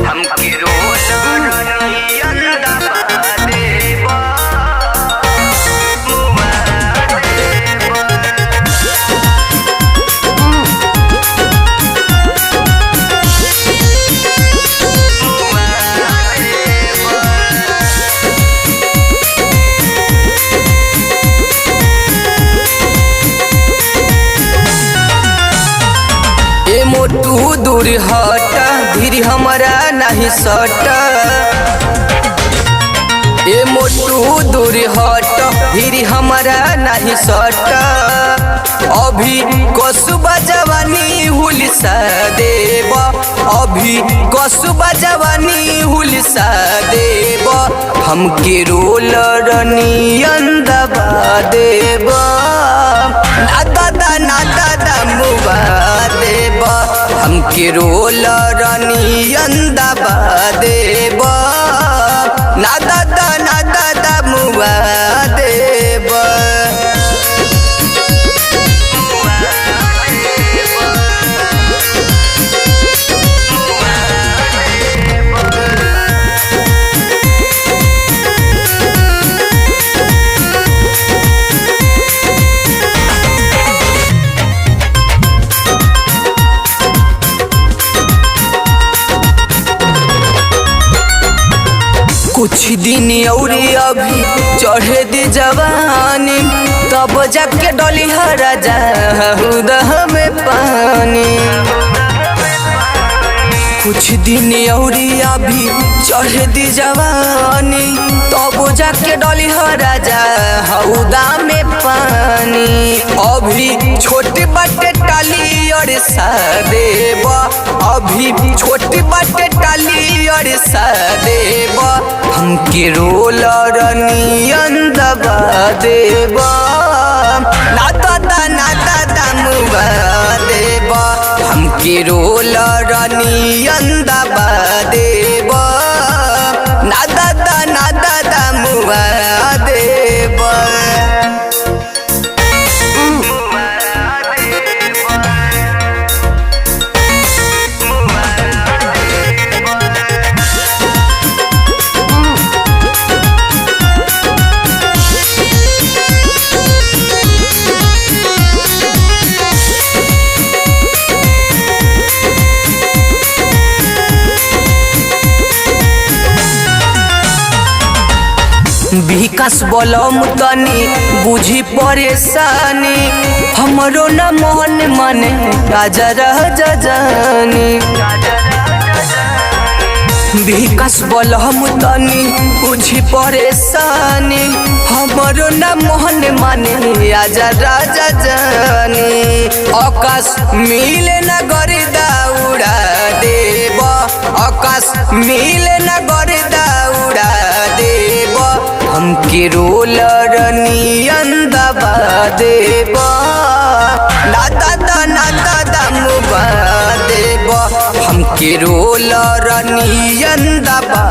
हमके रोशन दबा देबा मुआ देबा। ए मोटू दूर हट धीरे हमारा नहीं सट। ए मोटू दूर हट धीरे हमारा नहीं सट। अभी कसुबा जवानी हुलिसा देब अभी कसुबा जवानी हुलिसा देब हमके रोलर नियन दबा देब ना दादा ना दादा मुआ देब हमके रोलर नियन दबा देब ना दादा मुआ देब। कुछ दिन और अभी चढ़े दी जवानी तब जाके डोली हरा जा में पानी। कुछ दिन और अभी चढ़े दी जवानी तब जाके डोली हरा जा हौदा में पानी। अभी छोटी बाटे टाली और सा देब अभी छोटी बाटे टाली और सा देब हमके रोलर नियन दबा देब ना दादा मुआ देब हमके रोलर नियन दबा देब ना दादा मुआ देब। विकास बलम तनी बुझी परेशानी हमरो न मन माने राजा राजा जानी। विकास बलम तनी बुझी परेशानी हमरो न मन माने राजा राजा जानी। आकाश मिले न गर्दा उड़ा देब आकाश मिले न गर्दा उड़ा देब हमके रोलर नियन दबा देब ना दादा मुआ देब हमके रोलर नियन दबा